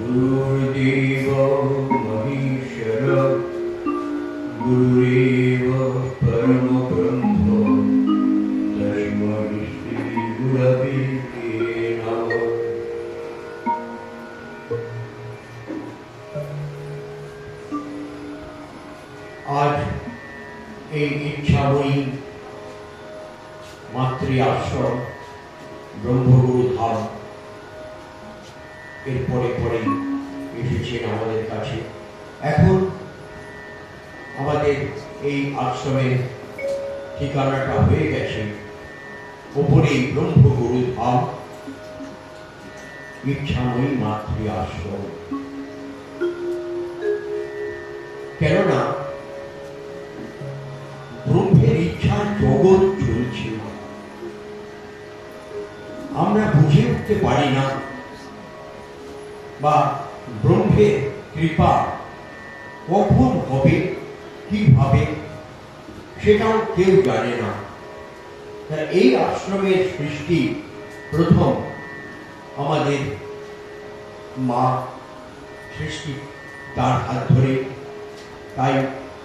गुरुर्देव महेश्वर गुरुरेव परमब्रह्म तस्मै श्री गुरवे नमः। आज এই ইচ্ছাময়ী মাতৃ আশ্রম ব্রহ্মগুরু ধাম এর পরে পরে এসেছেন আমাদের কাছে। এখন আমাদের এই আশ্রমের ঠিকানাটা হয়ে গেছে ওপরেই ব্রহ্মগুরু ধাম ইচ্ছাময়ী মাতৃ আশ্রম। কেননা ব্রহ্মের ইচ্ছা জগৎ চলছে না, আমরা বুঝে উঠতে পারি না, বা ব্রহ্মের কৃপা কখন হবে কিভাবে সেটাও কেউ জানে না। এই আশ্রমের সৃষ্টি প্রথম আমাদের মা সৃষ্টি, তার হাত ধরে। তাই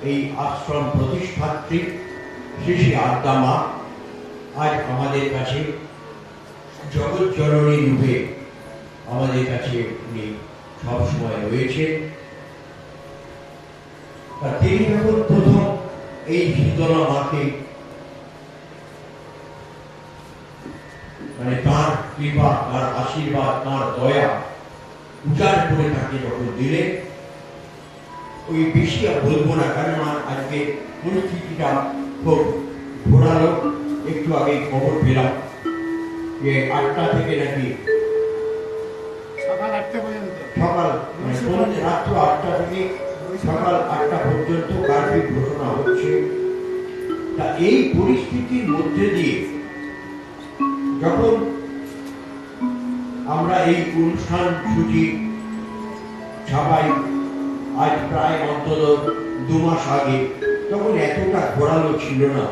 এই আশ্রম প্রতিষ্ঠাত্রী শ্রী শ্রী আদ্যা মা আজ আমাদের কাছে জগৎ জননী রূপে আমাদের কাছে উনি সবসময় রয়েছে। তিনি যখন প্রথম এই শীতলা মাকে মানে তার কৃপা, তার আশীর্বাদ, তার দয়া উজাড় করে তাকে যখন দিলেন, ওই বেশি আর বলবো না, কারণ আজকে পরিস্থিতিটা খুব ঘোরালো। একটু আগে খবর পেলাম যে 8টা থেকে নাকি সকাল রাত্র 8টা থেকে সকাল 8টা পর্যন্ত কার্ফিউ ঘোষণা হচ্ছে। তা এই পরিস্থিতির মধ্যে দিয়ে যখন আমরা এই অনুষ্ঠান সূচি সবাই আজ প্রায় অন্তত 2 মাস আগে, তখন এতটা ঘোরালো ছিল না।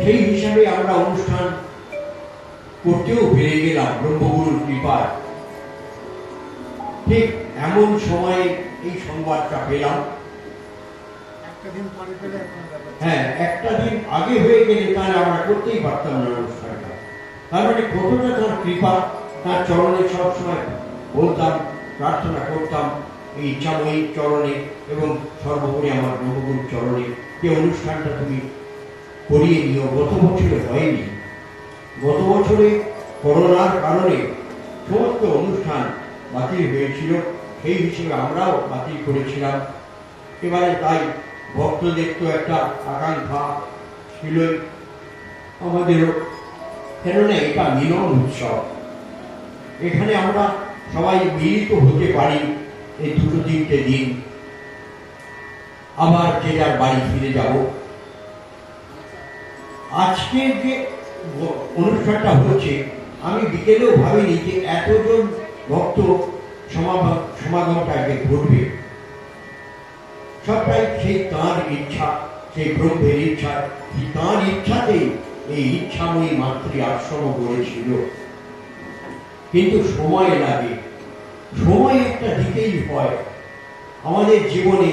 সেই হিসাবে আমরা অনুষ্ঠান করতেও পেরে গেলাম ব্রহ্মগুরুর কৃপায়। ঠিক এমন সময়ে এই সংবাদটা পেলাম। হ্যাঁ, একটা দিন আগে হয়ে গেলে তাহলে আমরা করতেই পারতাম না অনুষ্ঠানটা। তার মানে কতটা তার কৃপা, তার চরণে সবসময় বলতাম, প্রার্থনা করতাম এই ইচ্ছাময়ী চরণে এবং সর্বোপরি আমার ব্রহ্মগুরুর চরণে যে অনুষ্ঠানটা তুমি করিয়ে নিও। গত বছরে হয়নি, গত বছরে করোনার কারণে সমস্ত অনুষ্ঠান বাতিল হয়েছিল, সেই হিসেবে আমরাও বাতিল করেছিলাম। এবারে তাই ভক্তদের তো একটা আকাঙ্ক্ষা ছিলই আমাদেরও, কেননা এটা মিলন উৎসব, এখানে আমরা সবাই মিলিত হতে পারি এই 2-3টে দিন, আবার যে যার বাড়ি ফিরে যাব। আজকের যে অনুষ্ঠানটা হচ্ছে, আমি বিকেলেও ভাবিনি যে এতজন ভক্ত সমাগমটা আগে ঘটবে। সবটাই সেই তাঁর ইচ্ছা, সেই ব্রহ্মের ইচ্ছা, তাঁর ইচ্ছাতেই এই ইচ্ছাময়ী মাতৃ আশ্রম গড়েছিল। কিন্তু সময় লাগে, সময় একটা দিকেই হয়। আমাদের জীবনে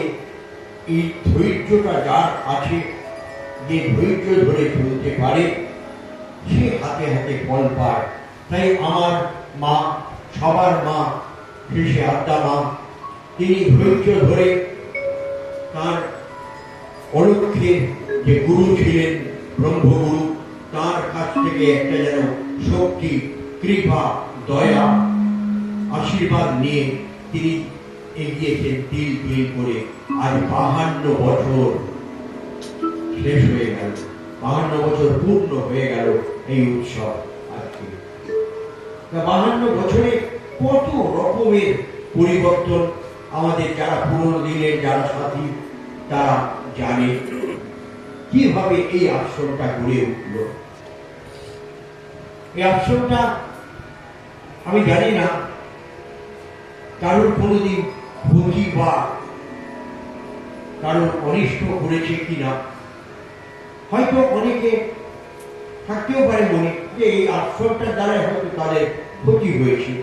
এই ধৈর্যটা যার আছে, যে ধৈর্য ধরে চলতে পারে, সে হাতে হাতে ফল পায়। তাই আমার মা, সবার মা শ্রী শ্রী আদ্যা মা, তিনি ধৈর্য ধরে তার অলক্ষ্যের যে গুরু ছিলেন ব্রহ্মগুরু, তার কাছ থেকে একটা যেন শক্তি, কৃপা, দয়া, আশীর্বাদ নিয়ে তিনি এগিয়েছেন তিল তিল করে। আজ 52 বছর শেষ হয়ে গেল, 52 বছর পূর্ণ হয়ে গেল এই উৎসব আজকে। 52 বছরে কত রকমের পরিবর্তন আমাদের যারা পুরনো দিনের যারা সাথী তারা জানে কিভাবে এই আশ্রমটা গড়ে উঠল। এই আশ্রমটা আমি জানি না কারোর কোনোদিন ক্ষতি বা কারোর অনিষ্ট করেছে কিনা। হয়তো অনেকে থাকতেও পারে মনে যে এই আশ্রমটার দ্বারা হয়তো তাদের ক্ষতি হয়েছে,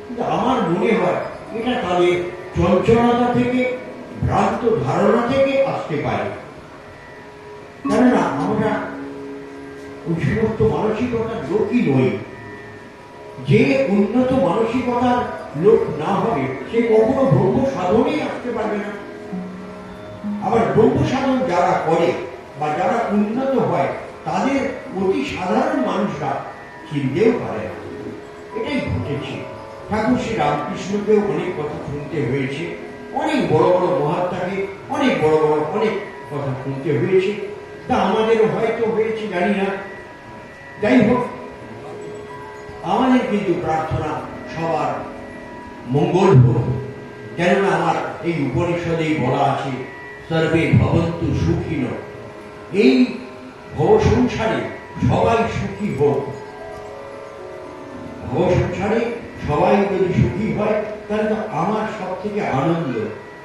কিন্তু আমার মনে হয় এটা তাদের চঞ্চলতা থেকে, ভ্রান্ত ধারণা থেকে আসতে পারে। কেননা আমরা ওই সমস্ত মানসিকতার লোকই নই। যে উন্নত মানসিকতার লোক না হবে সে কখনো ব্রহ্ম সাধনেই আসতে পারবে না। আবার ব্রহ্ম সাধন যারা করে বা যারা উন্নত হয় তাদের অতি সাধারণ মানুষরা চিনতেও পারে না। এটাই ঘটেছে। ঠাকুর শ্রী রামকৃষ্ণকেও অনেক কথা শুনতে হয়েছে, অনেক বড় বড় মহাত্মাকে অনেক বড় বড় অনেক কথা শুনতে হয়েছে, তা আমাদেরও হয়তো হয়েছে, জানি না। যাই হোক, আমাদের কিন্তু প্রার্থনা সবার মঙ্গল হোক। কেননা আমার এই উপনিষদেই বলা আছে, সর্বে ভবন্তু সুখিন। এই ভব সংসারে সবাই সুখী হোক। ভব সংসারে সবাই যদি সুখী হয় তাহলে তো আমার সব থেকে আনন্দ,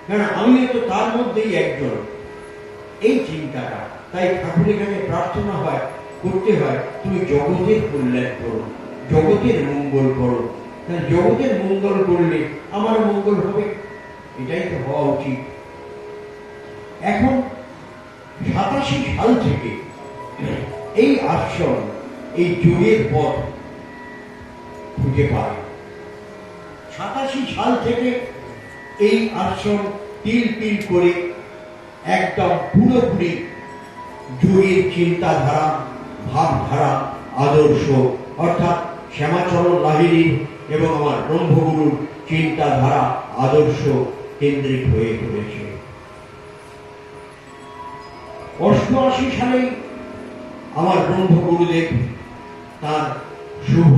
কারণ আমিও তো তার মধ্যেই একজন। এই চিন্তাটা, তাই ঠাকুরের কাছে প্রার্থনা হয়, করতে হয়, তুমি জগতের কল্যাণ করো, জগতের মঙ্গল করো। তাহলে জগতের মঙ্গল করলে আমার মঙ্গল হবে, এটাই তো হওয়া উচিত। এখন 87 সাল থেকে এই আশ্রম এই যোগের পথ খুঁজে পায়। 87 সাল থেকে এই আশ্রম তিল তিল করে একদম পুরোপুরি যোগের চিন্তাধারা, ভাবধারা, আদর্শ, অর্থাৎ শ্যামাচরণ লাহিড়ী এবং আমার ব্রহ্মগুরুর চিন্তাধারা, আদর্শ কেন্দ্রিক হয়ে পড়েছে। 88 সালে আমার ব্রহ্মগুরুদেব তার শুভ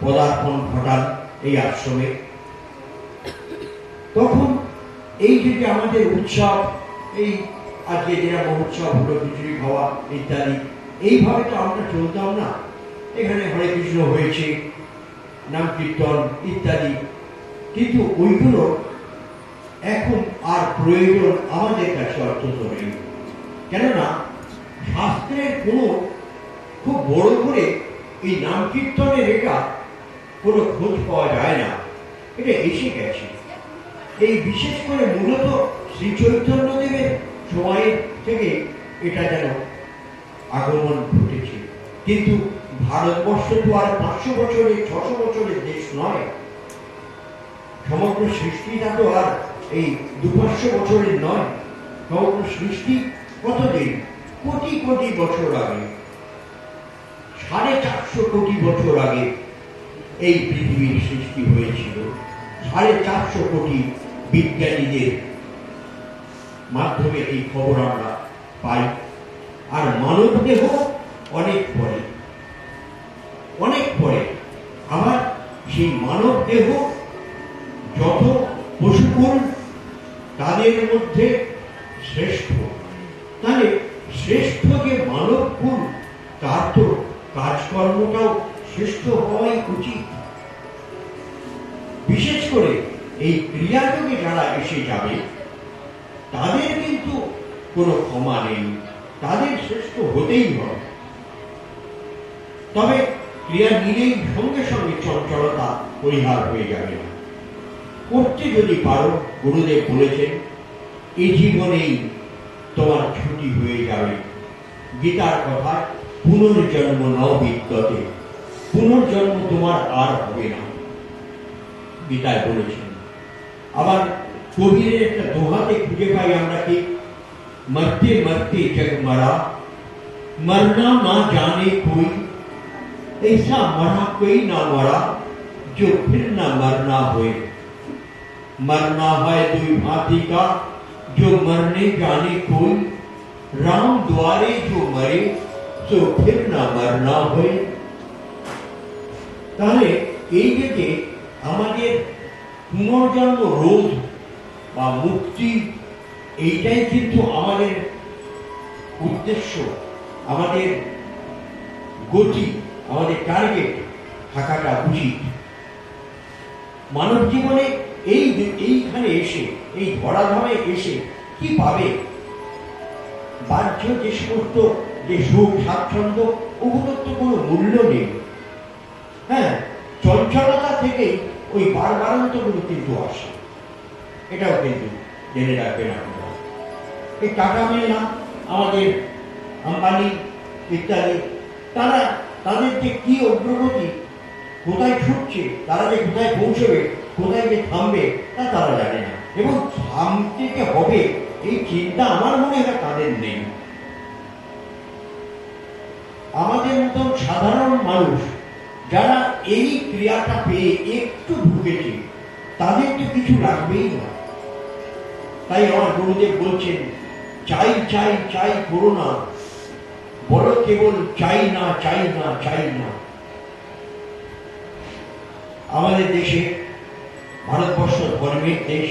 পদার্পণ ঘটান এই আশ্রমে। তখন এই যে আমাদের উৎসব, এই আজকে যেটা মহোৎসব হলো, খিচুড়ি খাওয়া ইত্যাদি, এইভাবে তো আমরা চলতাম না। এখানে হরে কৃষ্ণ হয়েছে, নাম কীর্তন ইত্যাদি, কিন্তু ওইগুলো এখন আর প্রয়োজন আমাদের কাছে অত্যন্ত নেই। কেননা শাস্ত্রের কোনো খুব বড় করে এই নাম কীর্তনের এটা কোনো খোঁজ পাওয়া যায় না, এটা এসে গেছে। এই বিশেষ করে মূলত শ্রী চৈতন্যদেবের সময়ের থেকে এটা যেন আগমন ঘটেছে। কিন্তু ভারতবর্ষ তো আর 500 বছরের 600 বছরের দেশ নয়। সমগ্র সৃষ্টিটা তো আর এই 200-500 বছরের নয়। সমগ্র সৃষ্টি কতদিন? কোটি কোটি বছর আগে, 450 কোটি বছর আগে এই পৃথিবীর সৃষ্টি হয়েছিল। 450 কোটি বিজ্ঞানীদের মাধ্যমে এই খবর আমরা পাই। আর মানব দেহ অনেক পরে, অনেক পরে। আবার সেই মানব দেহ যত পশুকুল তাদের মধ্যে শ্রেষ্ঠ। তাহলে শ্রেষ্ঠ যে মানব কুল, তার তো কাজকর্মটাও শ্রেষ্ঠ হওয়াই উচিত। বিশেষ করে এই ক্রিয়াযোগে যারা এসে যাবে তাদের কিন্তু কোনো ক্ষমা নেই, তাদের শ্রেষ্ঠ হতেই হবে। তবে ক্রিয়া নিলেই সঙ্গে সঙ্গে চঞ্চলতা পরিহার হয়ে যাবে না। করতে যদি পারো, গুরুদেব বলেছেন, এই জীবনেই তোমার ছুটি হয়ে যাবে। গীতার কথা, পুনর্জন্ম ন বিদ্যতে, পুনর্জন্ম তোমার আর হবে না, গীতায় বলেছেন। আবার কবিরের একটা দোহাতে খুঁজে পাই আমরা কি, मरते मरते जग मरा, मरना ना जाने कोई, ऐसा मरा कोई ना मरा, जो फिर ना मरना होए। मरना है दुई भांति का, जो मरने जाने कोई, राम द्वारे जो मरे, सो फिर ना मरना होए। তাহলে এই যে আমাদের পুনর্জন্ম রোধ বা মুক্তি, এইটাই কিন্তু আমাদের উদ্দেশ্য, আমাদের গতি, আমাদের টার্গেট থাকাটা উচিত। মানব জীবনে এইখানে এসে, এই ধরাধামে এসে কি পাবে? বাহ্য যে সমস্ত যে সুখ স্বাচ্ছন্দ্য, ওগুলোর তো কোনো মূল্য নেই। হ্যাঁ, চঞ্চলতা থেকেই ওই বারবারন্তগুলো কিন্তু আসে, এটাও কিন্তু জেনে রাখবেন আপনারা। এই টাটা বিড়লা, আমাদের আম্বানি ইত্যাদি, তারা তাদের যে কি অগ্রগতি, কোথায় ছুটছে, তারা যে কোথায় পৌঁছবে, কোথায় যে থামবে, তা তারা জানে না, এবং থামতে যে হবে এই চিন্তা আমার মনে হয় তাদের নেই। আমাদের মতন সাধারণ মানুষ যারা এই ক্রিয়াটা পেয়ে একটু ঢুকেছে, তাদের তো কিছু লাগবেই না। তাই আমার গুরুদেব বলছেন, চাই চাই চাই করো না, বলো কেবল চাই না চাই না চাই না। আমাদের দেশে, ভারতবর্ষ ধর্মের দেশ,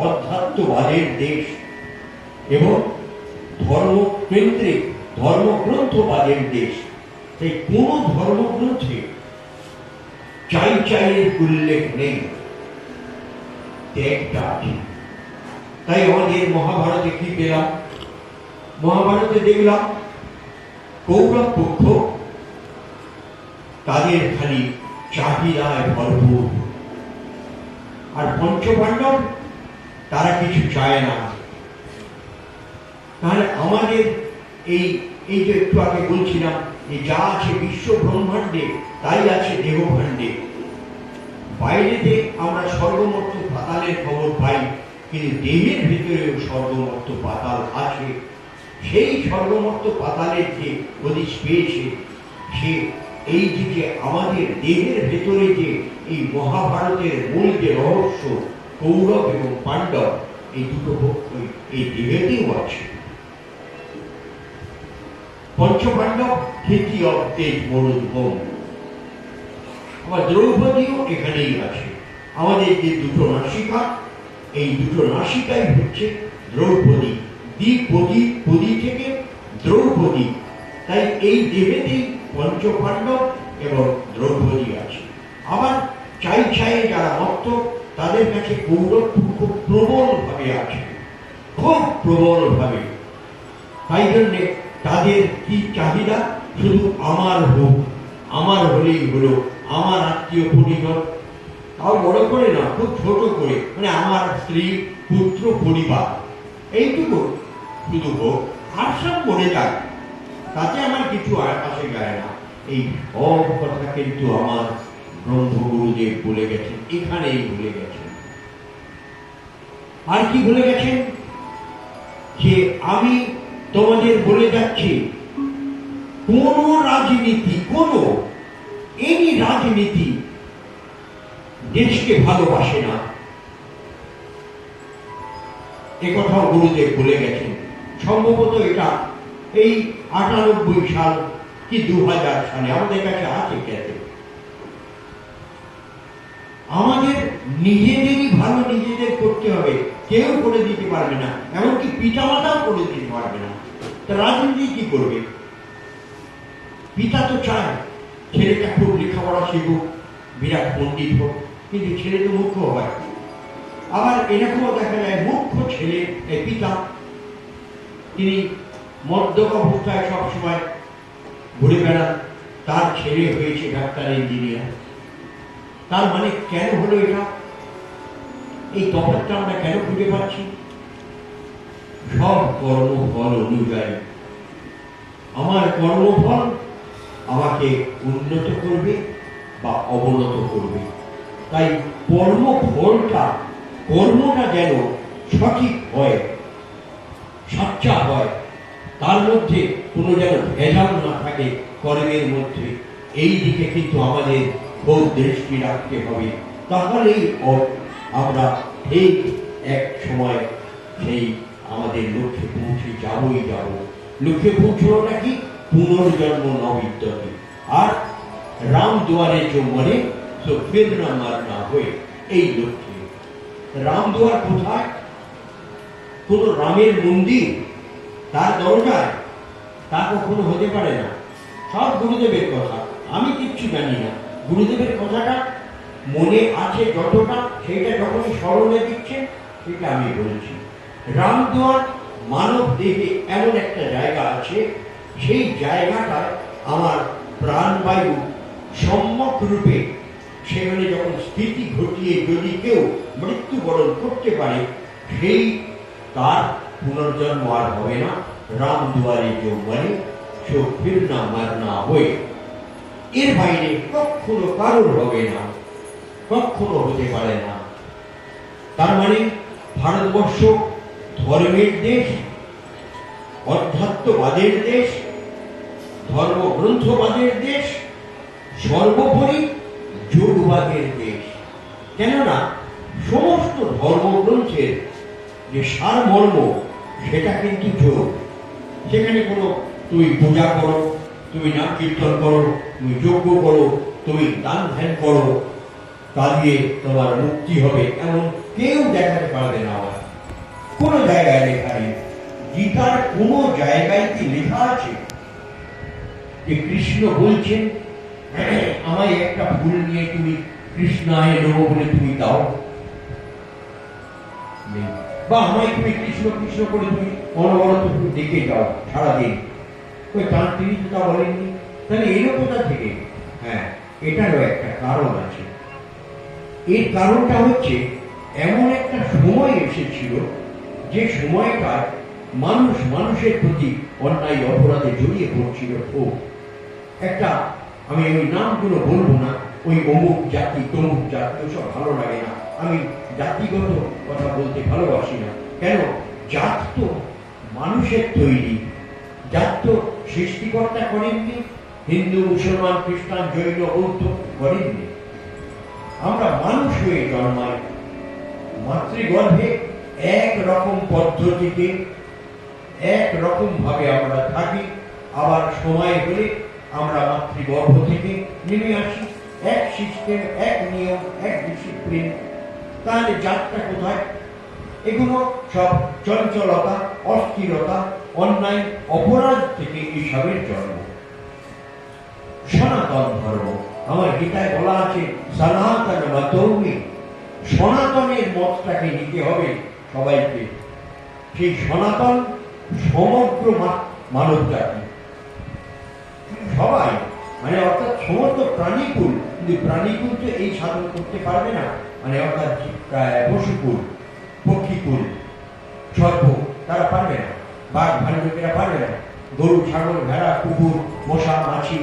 অধ্যাত্মবাদের দেশ এবং ধর্মকেন্দ্রিক ধর্মগ্রন্থবাদের দেশ। তাই কোন ধর্মগ্রন্থে চাই চাইয়ের উল্লেখ নেই, ত্যাগটা আছে। তাই আমাদের মহাভারতে কি পেলাম? মহাভারতে দেখলাম কৌরব পক্ষ তাদের খালি চাহিদায় ভরপুর, আর পঞ্চপাণ্ডব তারা কিছু চায় না। তাহলে আমাদের এই এই যে একটু আগে বলছিলাম যে যা আছে বিশ্ব ব্রহ্মাণ্ডে তাই আছে দেহভাণ্ডে। বাইরেতে আমরা স্বর্গমর্ত পাতালের খবর পাই, কিন্তু দেহের ভিতরেও স্বর্গমর্ত পাতাল আছে। সেই স্বর্গমর্ত পাতালের যে হদিশ পেয়েছে, সে এই যে আমাদের দেহের ভেতরে যে এই মহাভারতের মূল যে রহস্য, কৌরব এবং পাণ্ডব, এই দুটো পক্ষই এই দেহেতেও আছে। পঞ্চপাণ্ডব খ্যাতি অব তেজ মরুদ্ভম, আবার দ্রৌপদীও এখানেই আছে। আমাদের যে দুটো নাসিকা, এই দুটো নাসিকাই হচ্ছে দ্রৌপদী, দ্বিপদী, পদী থেকে দ্রৌপদী। তাই এই দেহেতেই পঞ্চপাণ্ডব এবং দ্রৌপদী আছে। আবার চাই চাইয়ে যারা মত্ত, তাদের কাছে কৌরব খুব প্রবল ভাবে আছে, খুব প্রবল ভাবে। তাই জন্যে তাদের কি চাহিদা? শুধু আমার হোক, আমার হলেই হলো, আমার আত্মীয় পরিজন, তাও বড় করে না, খুব ছোট করে, মানে আমার স্ত্রী, পুত্র, পরিবার, এইটুকু শুধু হোক, আর সব মনে যাক, তাতে আমার কিছু আসে যায় না। এই সব কথা কিন্তু আমার ব্রহ্মগুরুদেব বলে গেছেন, এখানেই বলে গেছেন। আর কি বলে গেছেন? যে আমি তোমাদের বলে যাচ্ছি, কোন রাজনীতি, কোন এনি রাজনীতি দেশকে ভালোবাসে না, একথাও গুরুদেব বলে গেছেন। সম্ভবত এটা এই 98 সাল কি 2000 সালে আমাদের কাছে আছে কেটে। আমাদের নিজেদেরই ভালো নিজেদের করতে হবে, কেউ করে দিতে পারবে না, এমনকি পিতামাতাও করে দিতে পারবে না। তা রাজনীতি কি করবে? পিতা তো চায় ছেলেটা খুব লেখাপড়া শিখুক, বিরাট পণ্ডিত হোক, কিন্তু ছেলে তো মূর্খ হয়। আবার এরকমও দেখা যায় মূর্খ ছেলে পিতা, তিনি মদ্যপ অবস্থায় সবসময় ঘুরে বেড়ান, তার ছেলে হয়েছে ডাক্তার, ইঞ্জিনিয়ার। তার মানে কেন হলো এটা? এই তফাৎটা আমরা কেন খুঁজে পাচ্ছি? সব কর্মফল অনুযায়ী। আমার কর্মফল আমাকে উন্নত করবে বা অবনত করবে। তাই কর্মফলটা, কর্মটা যেন সঠিক হয়, সাচ্চা হয়, তার মধ্যে কোনো যেন ভেজাল না থাকে কর্মের মধ্যে। এই দিকে কিন্তু আমাদের খুব দৃষ্টি রাখতে হবে, তাহলেই আমরা ঠিক এক সময় সেই আমাদের লক্ষ্যে পৌঁছে যাবই যাব। লক্ষ্যে পৌঁছানোটা কি? পুনর্জন্ম নবিদ্যতে। আর রাম দুয়ারে जो मरे तो फिर न मरना হয়ে, এই লক্ষ্যে। রাম দুয়ার কোথায়? কোন রামের মন্দির, তার দরজায়? তা কখনো হতে পারে না। সব গুরুদেবের কথা, আমি কিচ্ছু জানি না। গুরুদেবের কথাটা মনে আছে যতটা, সেটা যখনই স্মরণে দিচ্ছে সেটা আমি বলছি। রামদুয়ার মানব দেহে এমন একটা জায়গা আছে, সেই জায়গাটায় আমার প্রাণবায়ু সম্যক রূপে সেখানে যখন স্থিতি ঘটিয়ে যদি কেউ মৃত্যুবরণ করতে পারে, সেই তার পুনর্জন্ম আর হবে না। রাম দুয়ারে কেউ মরে, সে ফিরনা মারনা হয়ে, এর বাইরে কখনো কারোর হবে না, কখনো হতে পারে না। তার মানে ভারতবর্ষ ধর্মের দেশ, অধ্যাত্মবাদের দেশ, ধর্মগ্রন্থবাদের দেশ, সর্বোপরি যোগবাদের দেশ। কেননা সমস্ত ধর্মগ্রন্থের যে সারমর্ম, সেটা কিন্তু যোগ। সেখানে কোনো তুমি পূজা করো, তুমি নাম কীর্তন করো, তুমি যজ্ঞ করো, তুমি দান ধ্যান করো, তা দিয়ে তোমার মুক্তি হবে, এমন কেউ দেখাতে পারবে না। আমার কোনো জায়গায় লেখা নেই। গীতার কোনো জায়গায় কি লেখা আছে যে কৃষ্ণ বলছেন আমায় একটা ফুল নিয়ে তুমি কৃষ্ণায় নমঃ বলে তুমি দাও, বা আমায় তুমি কৃষ্ণ কৃষ্ণ করে তুমি অনবরত তুমি দেখে যাও সারাদিন, ওই তার তিনি তো তা বলেননি। তাহলে এলো কোথা থেকে? হ্যাঁ, এটারও একটা কারণ আছে। এর কারণটা হচ্ছে এমন একটা সময় এসেছিল যে সময়টায় মানুষ মানুষের প্রতি অন্যায় অপরাধে জড়িয়ে পড়ছিল। ও একটা, আমি ওই নামগুলো বলবো না, ওই অমুক জাতি তমুক জাতি, ওসব ভালো লাগে না। আমি জাতিগত কথা বলতে ভালোবাসি না। কেন? জাত তো মানুষের তৈরি, জাত তো সৃষ্টিকর্তা করেননি। হিন্দু, মুসলমান, খ্রিস্টান, জৈন, বৌদ্ধ করেননি। আমরা মানুষ হয়ে জন্মাই, মাতৃগর্ভে এক রকম পদ্ধতিতে এক রকম ভাবে আমরা থাকি, আবার সময় হলে আমরা মাতৃগর্ভ থেকে নেমে আসি। এক সিস্টেম, এক নিয়ম, এক ডিসিপ্লিন। তাহলে জাতটা কোথায়? এগুলো সব চঞ্চলতা, অস্থিরতা, অন্যায়, অপরাধ থেকে এসবের জন্ম। সনাতন ধর্ম, আমার গীতায় বলা আছে সনাতন মতৌমি, সনাতনের মতটাকে নিতে হবে সবাইকে। সেই সনাতন সমগ্র মানব জাতি, সবাই, মানে অর্থাৎ সমস্ত প্রাণীকুল। কিন্তু প্রাণীকুল তো এই সাধন করতে পারবে না, মানে অর্থাৎ পশুকুল, পক্ষীকুল, সর্প, তারা পারবে না। বাঘ ভাল্লুকেরা পারবে না। গরু, ছাগল, ভেড়া, কুকুর, মশা, মাছি,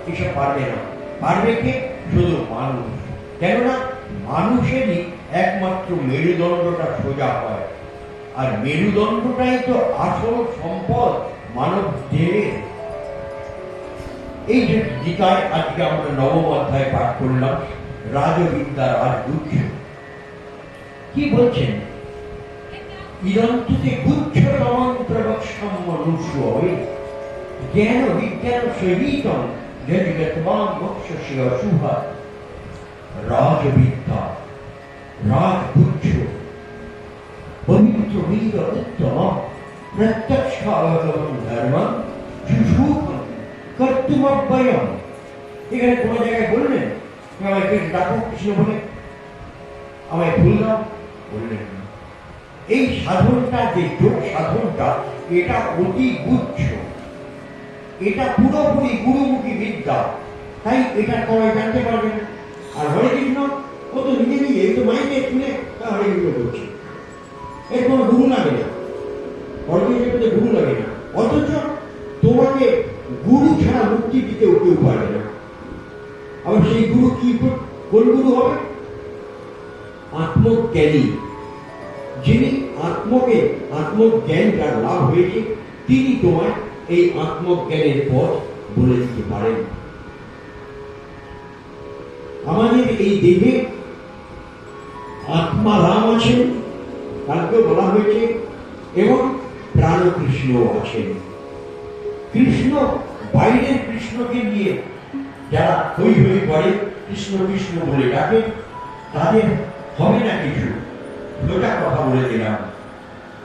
এসব পারবে না। পারবে কে? শুধু মানুষ। কেননা মানুষেরই একমাত্র মেরুদণ্ডটা সোজা হয়, আর মেরুদণ্ডটাই তো আসল সম্পদ মানব দেহের। এই যে গীতায় আজকে আমরা নবম অধ্যায় পাঠ করলাম, রাজবিদ্যা রাজগুচ্ছ, কি বলছেন? ইদন্তুতে গুচ্ছতমং প্রবক্ষ্যং মনুষ্যৈ জ্ঞান বিজ্ঞান সহিতং যজ্ঞত্বাং মোক্ষস্য শুভা। রাজবিদ্যা, রাজগুচ্ছ, পবিত্র বীর উত্তমং প্রত্যক্ষাবগমং ধর্মং সুশুভং কর্তুমব্যয়ম। এখানে কোন জায়গায় বললেন আমাকে ডাকো কৃষ্ণ বলে, আমায় ভুল দাও, বললেন না। এই সাধনটা, যে যোগ সাধনটা, এটা অতি গুচ্ছ, এটা পুরোপুরি গুরুমুখী বিদ্যা। তাই এটা সবাই জানতে পারবে না। আর হরে কৃষ্ণ, ও তো নিজে নিজে এই তো মাইনে শুনে হরে কৃষ্ণ করছে, এর কোনো গুরু লাগে না, হরে কৃষ্ণ গুরু লাগে না। অথচ তোমাকে গুরু ছাড়া মুক্তি দিতেও কেউ পারে না। আবার সেই গুরু কি, কোন গুরু হবে? আত্মজ্ঞানী, যিনি আত্মজ্ঞান যার লাভ হয়েছে, তিনি তোমায় এই আত্মজ্ঞানের পথ বলে দিতে পারেন। আমাদের এই দেহে আত্মা রাম আছেন, তাকে বলা হয়েছে, এবং প্রাণ কৃষ্ণ আছেন। কৃষ্ণ, বাইরের কৃষ্ণকে নিয়ে যারা হই হই করে কৃষ্ণ কৃষ্ণ বলে ডাকে, তাদের হবে না কিছু। দুটা কথা বলে দিলাম।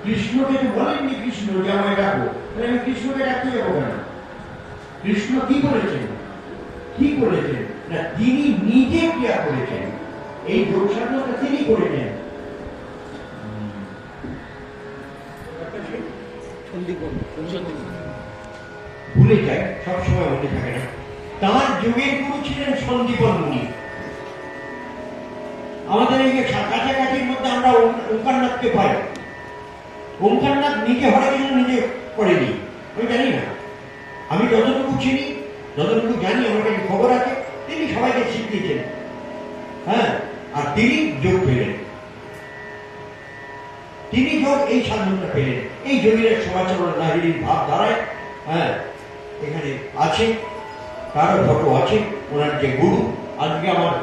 কৃষ্ণকে তো বলেননি কৃষ্ণ যে আমায় ডাকো, তাহলে আমি কৃষ্ণকে ডাকতে যাবো কেন? কৃষ্ণ কি করেছেন? কি করেছেন না, তিনি নিজে ক্রিয়া করেছেন। এই যোগ সাধনটা তিনি করেছেন। ভুলে যায়, সবসময় মনে থাকে না। তার যুগের গুরু ছিলেন সন্দীপন মুনি। কাছাকাছির মধ্যে আমরা ওঙ্কারনাথকে পাই। ওঙ্কারনাথ নিজে হরে কৃষ্ণ নিজে করেনি, আমি জানি না। আমি যতটুকু চিনি, যতটুকু জানি, আমার কাছে খবর আছে, তিনি সবাইকে শিখিয়েছেন। হ্যাঁ, আর তিনি যোগ পেলেন, তিনি যোগ এই সাধনটা পেলেন। এই যোগীরা সমাচরণ লাহিড়ির ভাব দ্বারায়, হ্যাঁ, এখানে আছে, তারও ফটো আছে। ওনার যে গুরু, আজকে আমার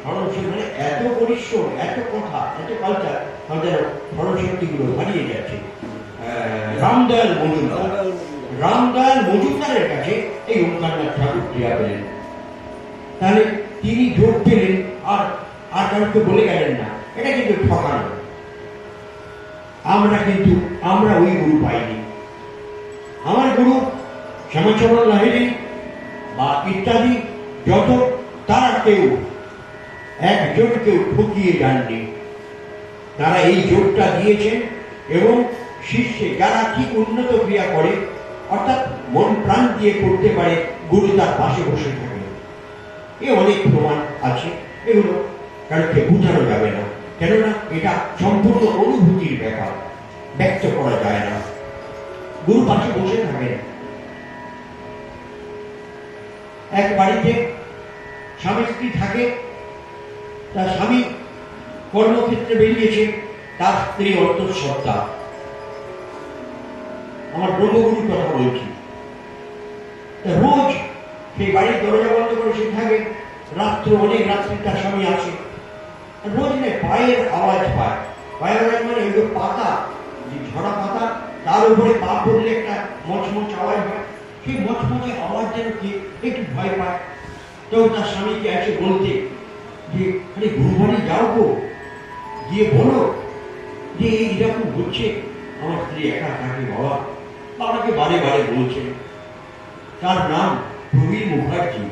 স্মরণশক্তি এত পরিশ্রম, এত কথা, এত কালচার, তাদের স্মরণশক্তিগুলো হারিয়ে যাচ্ছে। রামদয়াল মজুমদার, রামদয়াল মজুমদারের কাছে এই ওঙ্কারনাথ ঠাকুর ক্রিয়া পেলেন। তাহলে তিনি যোগ পেলেন, আর আর কাউকে বলে গেলেন না। এটা কিন্তু ঠকানো। আমরা ওই গুরু পাইনি। আমার গুরু শ্যামাচরণ লাহিড়ী বা ইত্যাদি যত, তারা কেউ একজনকেও ঠকিয়ে যাননি। তারা এই যোগটা দিয়েছেন এবং শিষ্যে যারা ঠিক উন্নত ক্রিয়া করে, অর্থাৎ মন প্রাণ দিয়ে করতে পারে, গুরু তার পাশে বসে থাকে। এ অনেক প্রমাণ আছে। এগুলো কারোকে বোঝানো যাবে না, কেননা এটা সম্পূর্ণ অনুভূতির ব্যাপার, ব্যক্ত করা যায় না। গুরু পাশে বসে থাকেন। এক বাড়িতে স্বামী স্ত্রী থাকে, তার স্বামী কর্মক্ষেত্রে বেরিয়েছে, তার স্ত্রী অন্তঃসত্ত্বা। আমার ব্রহ্মগুরুর কথা বলছি। রোজ সেই বাড়ির দরজা বন্ধ করে সে থাকে। রাত্র, অনেক রাত্রে তার স্বামী আসে। রোজ পায়ের আওয়াজ পায়। পায়ের আওয়াজ মানে ওই পাতা, যে ঝরা পাতা, তার উপরে পা পড়লে একটা মচমচ আওয়াজ হয়। সেই মচমচে আওয়াজ যেন কি একটু ভয় পায়। তো তার স্বামীকে এসে বলতে যে, আরে গুরু বাড়ি যাও গো, গিয়ে বলো যে এইরকম হচ্ছে। আমার স্ত্রী একা থাকে বাবা, বাবাকে বারে বারে বলছেন। তার নাম প্রবীর মুখার্জি।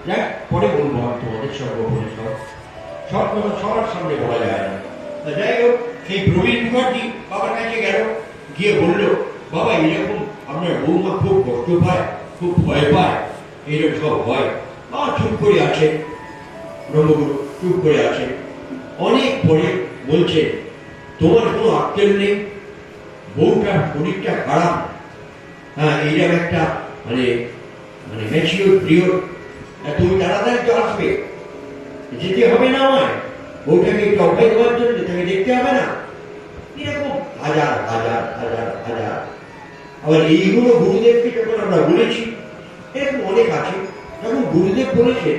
যাক, পরে বলবো আমি তোমাদের সর্বপরি সব কথা সবার সামনে বলা যায় না। যাই হোক, সেই প্রবীর মুখার্জি বাবার কাছে গেল, গিয়ে বলল, বাবা এরকম আপনার বৌমা খুব কষ্ট পায়, খুব ভয় পায়, এইরকম সব হয়। বাবা চুপ করে আছে, ব্রহ্মগুরু চুপ করে আছে। অনেক পরে বলছে, তোমার কোনো আক্কেল নেই, বউটার শরীরটা খারাপ, হ্যাঁ, এইরকম একটা মানে মানে ম্যাচিওর পিরিয়ড, তুমি তাড়াতাড়ি তো আসবে, যেতে হবে না আমায়, বউটাকে একটু অভয় দেওয়ার জন্য তাকে দেখতে হবে না। এরকম হাজার হাজার হাজার হাজার। আবার এইগুলো গুরুদেবকে যখন আমরা বলেছি, এরকম অনেক আছে। যখন গুরুদেব বলেছেন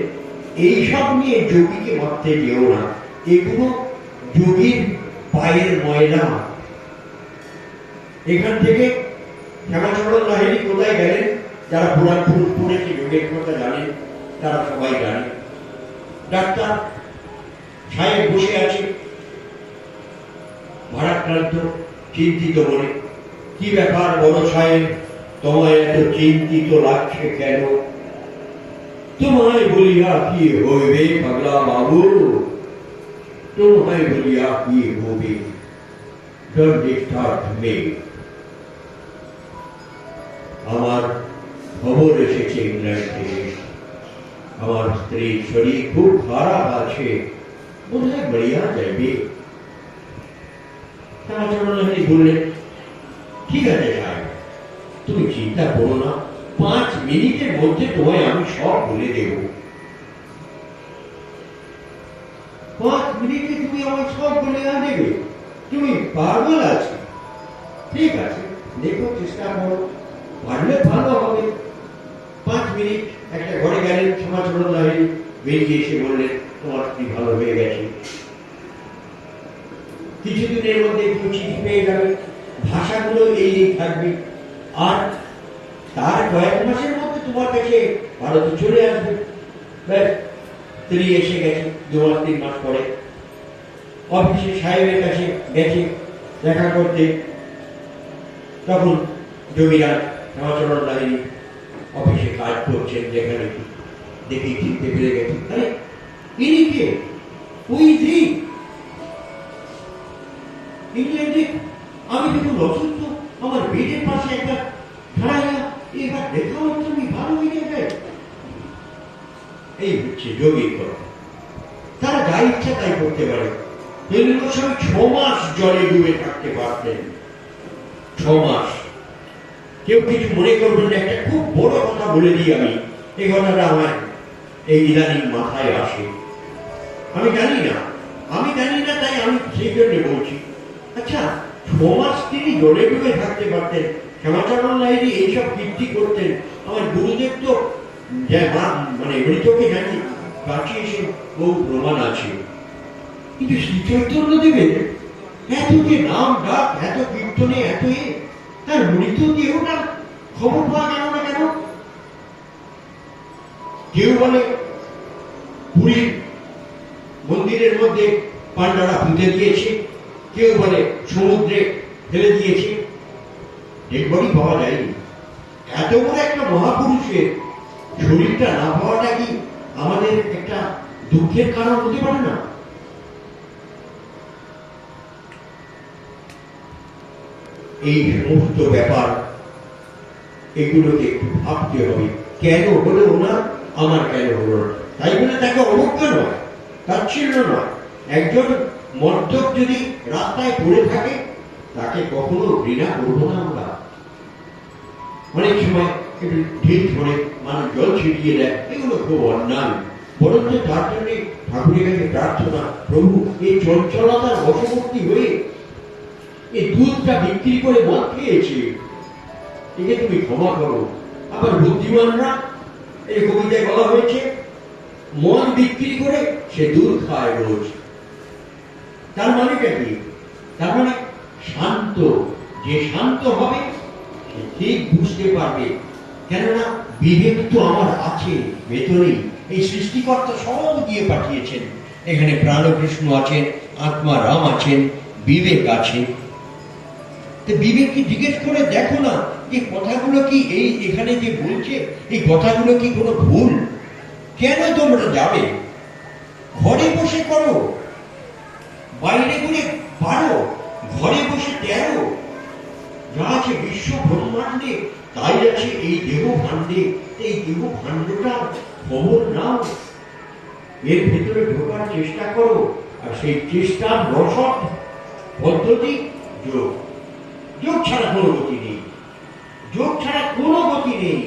এইসব নিয়ে যোগীকে মারতে যেও না, এগুলো যোগীর পায়ের ময়লা। এখান থেকে শ্যামাচরণ লাহিড়ী কোথায় গেলেন? যারা পুরাণ পুরুষ পড়েছে, যোগের কথা জানেন, তারা সবাই জানে। ডাক্তার সাহেব বসে আছে, ভারাক্রান্ত, চিন্তিত বলে, কি ব্যাপার বড় সাহেব, তোমায় এত চিন্তিত লাগছে কেন? তোমায় বলিয়া কি হইবে পাগলা বাবু, তোমায় বলিয়া কি হবে? Don't disturb me. আমার খবর এসেছে ইংল্যান্ড থেকে, আমার স্ত্রীর শরীর খুব খারাপ আছে, বোধহয় বেরিয়া যাবে। শ্যামাচরণ লাহিড়ী বললেন, ঠিক আছে সাহেব, তুমি চিন্তা করো না, 5 মিনিটের মধ্যে তোমায় আমি সব বলে দেব। 5 মিনিটে তুমি আমায় সব বলে দেবে? তুমি পাগল আছো? ঠিক আছে, দেখো, চেষ্টা করো, পারলে ভালো হবে। 5 মিনিট। একটা ঘরে গেলেন শ্যামাচরণ লাহিড়ী, বেরিয়ে এসে বললেন, তোমার স্ত্রী ভালো হয়ে গেছে, কিছুদিনের মধ্যে তুমি চিঠি পেয়ে যাবে, ভাষাগুলো এই থাকবে, আর তার কয়েক মাসের মধ্যে তোমার কাছে ভারতে চলে আসবে। স্ত্রী এসে গেছে 2 মাস 3 মাস পরে। অফিসে সাহেবের কাছে গেছে দেখা করতে। তখন জমিরাজ শ্যামাচরণ লাহিড়ী অফিসে কাজ করছেন, যেখানে দেখি চিনতে পেরে গেছে, আরে ইনি কে? ইংল্যান্ডে আমি যখন অসুস্থ, আমার বেডের পাশে একটা খাড়াইয়া, এবার দেখা হচ্ছে আমি ভালো হয়ে যাবে। এই হচ্ছে যোগীর কথা। তারা ইচ্ছা তাই করতে পারে। হিন্দু গোস্বামী 6 মাস জলে ডুবে থাকতে পারতেন। 6 মাস। কেউ কিছু মনে করবেন না, একটা খুব বড় কথা বলে দিই আমি। এই কথাটা আমার এই ইদানিং মাথায় আসে। আমি জানি না তাই আমি সেই জন্য বলছি। আচ্ছা, 6 মাস তিনি জলে ডুবে থাকতে পারতেন, শ্যামাচরণ লাহিড়ী এইসব কীর্তি করতেন। আমার গুরুদেব তো মানে মৃতকে জানি কাছে এসে বহু প্রমাণ আছে। কিন্তু শ্রী চৈতন্য দেবের এত যে নাম ডাক, এত কীর্তনে, এত তার মৃত দেহটা খবর পাওয়া গেল না কেন? কেউ বলে পুরীর মন্দিরের মধ্যে পান্ডারা পুঁতে দিয়েছে, কেউ বলে সমুদ্রে ফেলে দিয়েছে, একবারই পাওয়া যায়নি। এত বড় একটা মহাপুরুষের শরীরটা না পাওয়াটা কি আমাদের একটা দুঃখের কারণ হতে পারে না? এই সমস্ত ব্যাপার, এগুলোকে একটু ভাবতে হবে। কেন হলো না, আমার কেন হলো না? তাই বলে তাকে অবজ্ঞা নয়, তাচ্ছিল্য নয়। একজন মদ্যপ যদি রাস্তায় পড়ে থাকে, তাকে কখনো ঘৃণা করবো না আমরা। অনেক সময় একটু ঢিল ছড়ে, মানুষ জল ছিটিয়ে দেয়, এগুলো খুব অন্যায়। বরঞ্চ তার জন্য ঠাকুরের কাছে প্রার্থনা, প্রভু এই চঞ্চলতার বশবর্তী হয়ে এই দুধটা বিক্রি করে মদ খেয়েছে, একে তুমি ক্ষমা করো। আবার বুদ্ধিমানরা, এই কবিতায় বলা হয়েছে, মদ বিক্রি করে সে দুধ খায় রোজ। তার মানেটা কি? তার মানে শান্ত, যে শান্ত হবে সে ঠিক বুঝতে পারবে। কেননা বিবেক তো আমার আছে ভেতরেই। এই সৃষ্টিকর্তা সব দিয়ে পাঠিয়েছেন। এখানে প্রাণকৃষ্ণ আছেন, আত্মা রাম আছেন, বিবেক আছে। বিবেককে জিজ্ঞেস করে দেখো না, এই কথাগুলো কি এই এখানে যে বলছে, এই কথাগুলো কি কোনো ভুল? কেন তোমরা যাবে? ঘরে বসে করো, বাইরে করে পারো, ঘরে বসে তেরো। যা আছে বিশ্ব ব্রহ্মাণ্ডে তাই আছে এই দেহ ভাণ্ডে। এই দেহ ভাণ্ডটা খবর নাও, এর ভেতরে ঢোকার চেষ্টা করো। আর সেই চেষ্টার রসদ পদ্ধতি যোগ। যোগ ছাড়া কোনো গতি নেই, যোগ ছাড়া কোনো গতি নেই।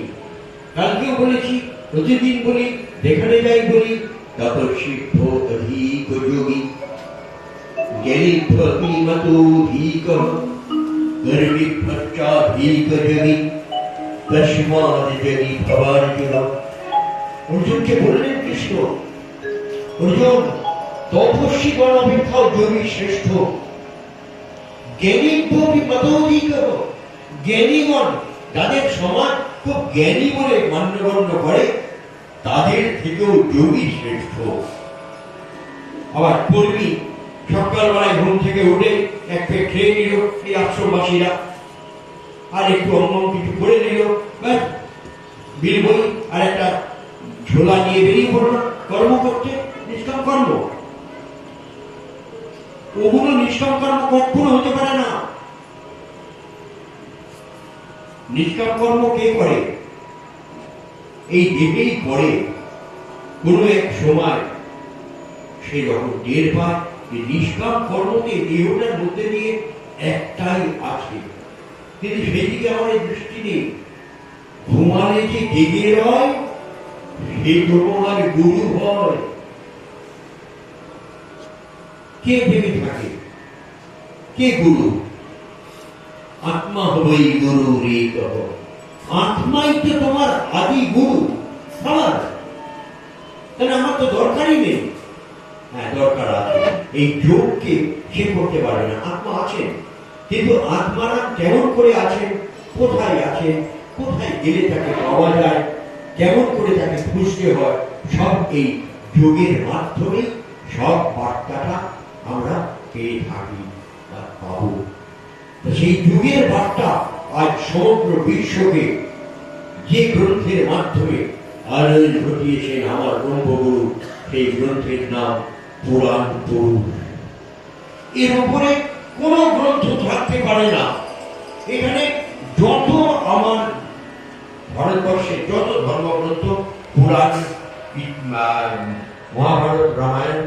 কালকেও বলেছি, প্রতিদিন বলি, যেখানে যাই বলি, তপস্বিভ্য অধিক যোগী, জ্ঞানীভ্য অতিমতোধিক, গর্বিভ্যশ্চাধিক যোগী, তস্মাৎ যোগী ভবার্জুন। অর্জুনকে বললেন কৃষ্ণ, অর্জুন, তপস্বীগণ অপেক্ষাও যোগী শ্রেষ্ঠ। জ্ঞানীগণ, যাদের সমাজ খুব জ্ঞানী বলে মান্যগণ্য করে, তাদের থেকেও যোগী শ্রেষ্ঠ। আবার কর্মী সকালবেলায় ঘুম থেকে উঠে এক পেট খেয়ে নিল এই আশ্রমবাসীরা, আর একটু অন্য কিছু করে নিল, ব্যাস বিল বই আর একটা ঝোলা নিয়ে বেরিয়ে পড়ল কর্ম করতে, নিষ্কাম কর্ম। ওগুলো নিষ্কাম কর্ম কখনো হতে পারে না। নিষ্কাম কর্ম কে করে? এই দেহেই করে। কোন এক সময় সে যখন টের পায় যে নিষ্কাম কর্মকে দেহটার মধ্যে দিয়ে একটাই আছে, কিন্তু সেদিকে আমাদের দৃষ্টি নেই। ঘুমালে যে জেগে রয়, সে তোমার গুরু হয়। কে জেগে থাকে? কে গুরু? আত্মা হবেই গুরু রে কহ। আত্মাই তো তোমার আদি গুরু। তাহলে আমার তো দরকারই নেই। হ্যাঁ, দরকার আছে। এই যোগকে সে করতে পারে না। আত্মা আছেন, কিন্তু আত্মারা কেমন করে আছেন, কোথায় আছেন, কোথায় গেলে তাকে পাওয়া যায়, কেমন করে তাকে খুঁজতে হয়, সব এই যোগের মাধ্যমে সব বার্তাটা আমরা পেয়ে থাকি বা পাবো। সেই যুগের বার্তা আজ সমগ্র বিশ্বকে যে গ্রন্থের মাধ্যমে আলোয় ঘটিয়েছেন আমার ব্রহ্মগুরু, সেই গ্রন্থের নাম পুরাণ পুরুষ। এর উপরে কোন গ্রন্থ থাকতে পারে না। এখানে যত আমার ভারতবর্ষে যত ধর্মগ্রন্থ, পুরাণ, মহাভারত, রামায়ণ,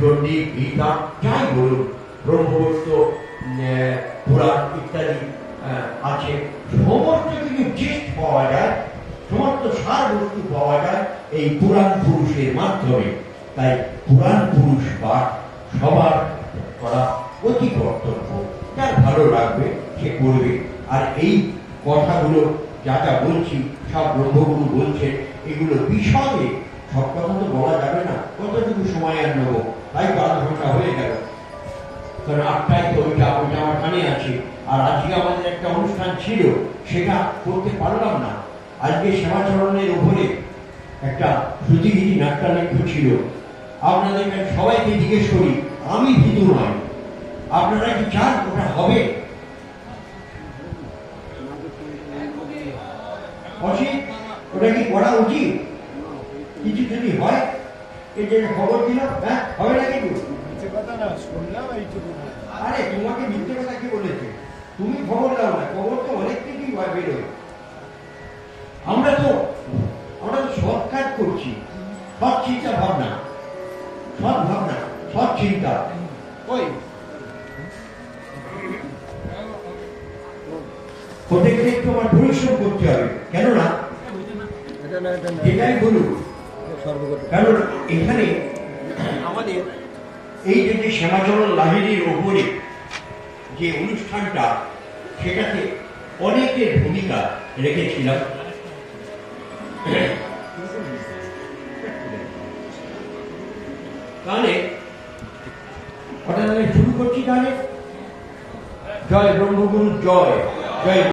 চণ্ডী, গীতা, যাই বলুন, ব্রহ্মবস্ত, পুরাণ ইত্যাদি আছে। সমস্ত কিছু জিষ্ট পাওয়া যায়, সমস্ত সার বস্তু পাওয়া যায় এই পুরাণ পুরুষের মাধ্যমে। তাই পুরাণ পুরুষ পাঠ সবার করা অতি কর্তব্য। যার ভালো লাগবে সে করবে। আর এই কথাগুলো যা যা বলছি সব ব্রহ্মগুরু বলছেন, এগুলো বিশদে সব কথা তো বলা যাবে না, কতটুকু সময় আর নেব, তাই 12 ঘন্টা হয়ে গেল। কারণ 8টায় তো ওইটা আমার কানে আছে। আর আজকে আমাদের একটা অনুষ্ঠান ছিল, সেটা করতে পারলাম না। আজকে শ্যামাচরণের উপরে একটা শ্রুতিগীতি নাট্যালেখ্য ছিল। আপনাদের সবাইকে জিজ্ঞেস করি, আমি ভীতু নয়, আপনারা কি চান ওটা হবে? অসিত, ওটা কি করা উচিত? কিছু যদি হয়, এই যে খবর দিল, হ্যাঁ হবে না কিন্তু। আরে তোমাকে মিথ্যে কথা কি বলেছে? তুমি খবর দাও না, খবর তো অনেক কিছুই বেরোয়। আমরা তো সৎ কাজ করছি, সৎ চিন্তা ভাবনা, সৎ চিন্তা। ওই প্রত্যেককে একটু আমার পরিশ্রম করতে হবে, কেননা যেটাই বলুন, কারণ এখানে আমাদের এই যে শ্যামাচরণ লাহিড়ীর ওপরে যে অনুষ্ঠানটা, সেটাতে অনেকের ভূমিকা রেখেছিলাম। তাহলে শুরু করছি। তাহলে জয় ব্রহ্মগুরু, জয় জয়।